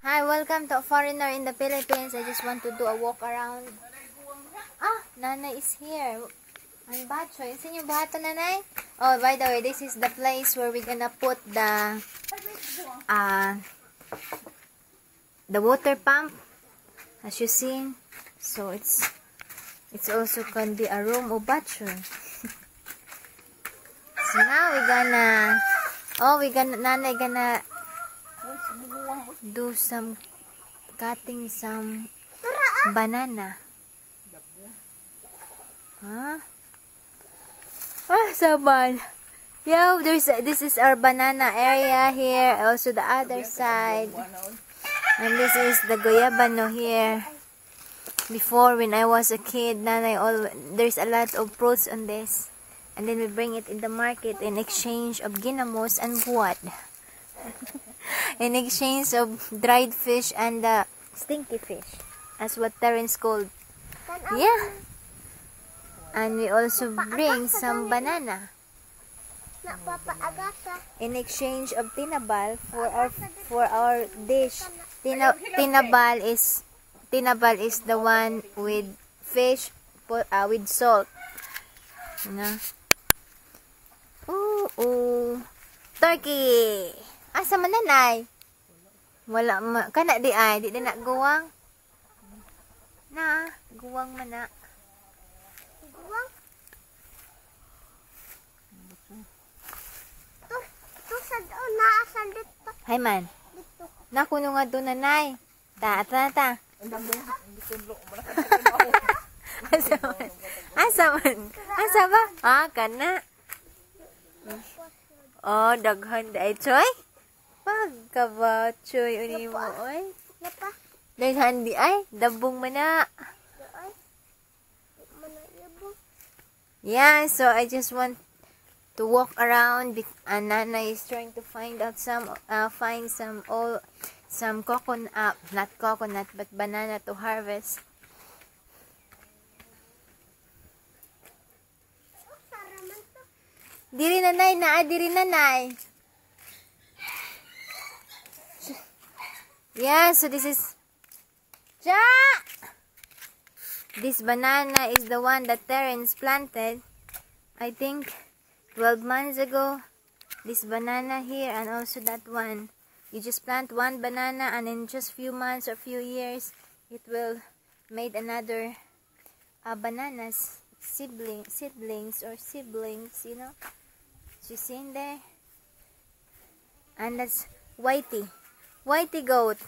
Hi, welcome to a foreigner in the Philippines. I just want to do a walk around. Ah, Nanay is here. Ang bacho. Saan yung bato, Nanay? Oh, by the way, this is the place where we're gonna put the water pump, as you see. So it's also can be a room of bacho. So now Nanay gonna do some cutting some banana. Huh? Ah, saban. Yo, this is our banana area here. Also the other side. And this is the goyabano here. Before, when I was a kid, there's a lot of fruits on this. And then we bring it in the market in exchange of ginamos and what? In exchange of dried fish and stinky fish. That's what Terence called. Yeah. And we also bring some banana. In exchange of tinabal for our dish. Tinabal is the one with fish with salt. You know? Ooh. Turkey. Asa man Nanay? Wala kana di ay di na guwang. Na, guwang man na. Guwang. To sa na asan dito. Hay man. Dito. Nakuno nga do Nanay. Ta. Asa ba? Ah, kana. Oh, daghan day choy. Pagka ba choy uni mo oy? Daghan di ay dabong mana. Yeah, so I just want to walk around and Nana is trying to find out some coconut, not coconut but banana to harvest. Diri Nanay. Yeah, so this is this banana is the one that Terence planted. I think 12 months ago. This banana here and also that one. You just plant one banana and in just few months or few years it will made another bananas seedlings, you know. You see in there? And that's Whitey goat.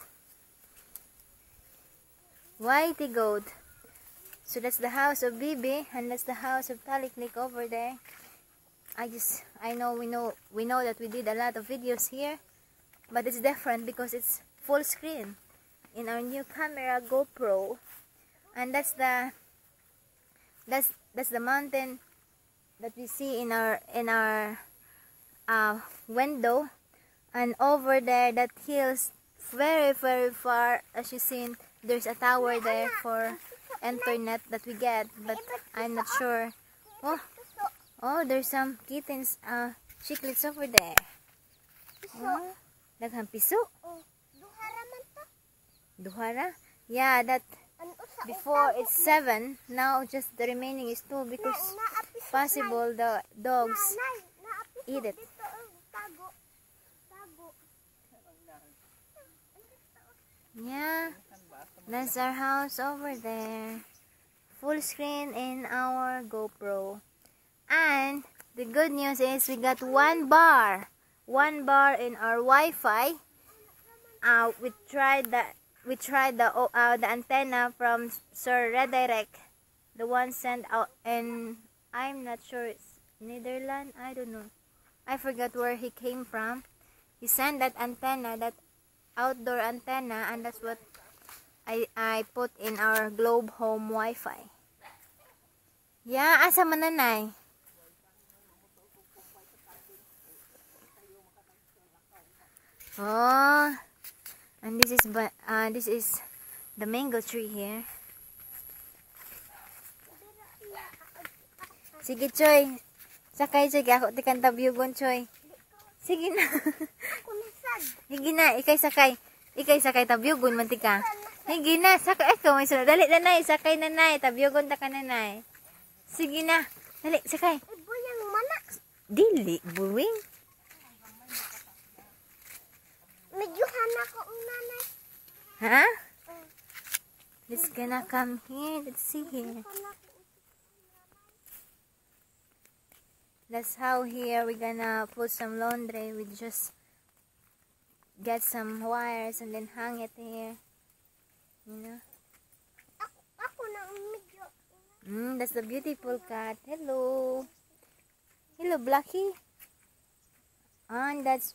So that's the house of Bibi and that's the house of Taliklik over there. We know that we did a lot of videos here, but it's different because it's full screen in our new camera GoPro. And that's the mountain that we see in our window, and over there that hill's very far. As you seen, there's a tower there for internet that we get, but I'm not sure. Oh, there's some kittens, chiclets over there. Oh, daghang piso. Duhara? Yeah, that before it's 7, now just the remaining is 2 because possible the dogs eat it. Yeah, that's our house over there. Full screen in our GoPro. And the good news is we got one bar in our Wi-Fi. We tried the antenna from Sir Redirect, the one sent out, and I'm not sure it's Netherlands. I don't know. I forgot where he came from. He sent that antenna, that outdoor antenna, and that's what I put in our Globe Home Wi-Fi. Yeah, asa man Nanay? Oh, and this is the mango tree here. Sige Choy, sakay Choy, ako tikan tabyugon Choy. Sige na. Sige na, ikay sakay. Ikay sakay tabyugon mantika. Sige na, sakay ikaw may sunod. Dali nanay, sakay nanay, tabyugon ta ka nanay. Sige na. Dali, sakay. Buyang mana. Dili, buwing. Medyo hana ko ang nanay. Ha? Let's gonna come here. Let's see here. That's how here we're gonna put some laundry. We just get some wires and then hang it here. You know? Ako na ang medyo. That's the beautiful cat. Hello. Hello, Blackie. And that's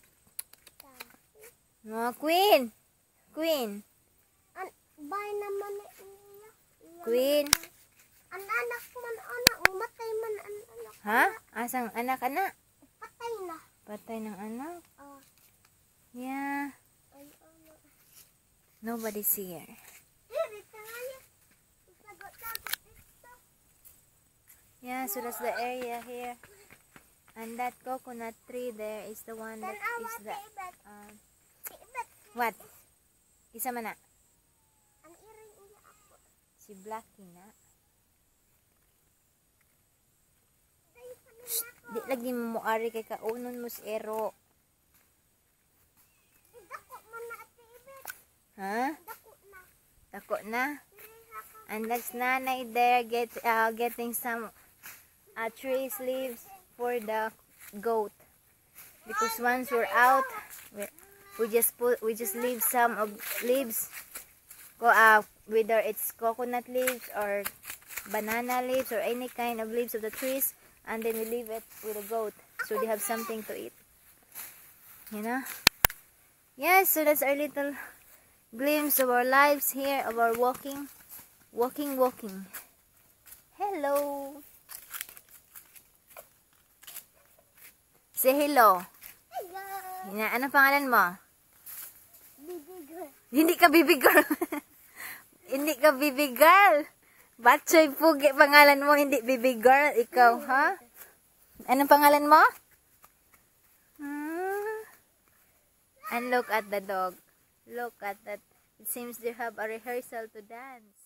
Queen. Queen. Bay naman na iya. Queen. Ang anak man anak, umatay man ang anak. Ha? Asang anak-anak? Patay na. Patay ng anak? Oh. Yeah. Ay, anak. Nobody's here. Dito nga. Sagot-sagot dito. Yeah, so that's the area here. And that coconut tree there is the one that is the... what? Isa man na? Ang iring iya ako. Si Blackie na. Di lagi mo ari kay kaunon mo si Ero. Dako man na ati ibet. Ha? Dako na. Dako na? And that's nanay there getting some trees leaves for the goat. Because once we're out, we just leave some of leaves. Whether it's coconut leaves or banana leaves or any kind of leaves of the trees, and then we leave it with the goat so they have something to eat. You know? Yes, so that's our little glimpse of our lives here, of our walking. Hello. Say hello. Hello. Ano pangalan mo? Baby girl. Hindi ka baby girl. Hindi ka baby girl. Batchoy pugi pangalan mo, hindi baby girl. Ikaw, ha? Anong pangalan mo? And look at the dog. Look at that. It seems they have a rehearsal to dance.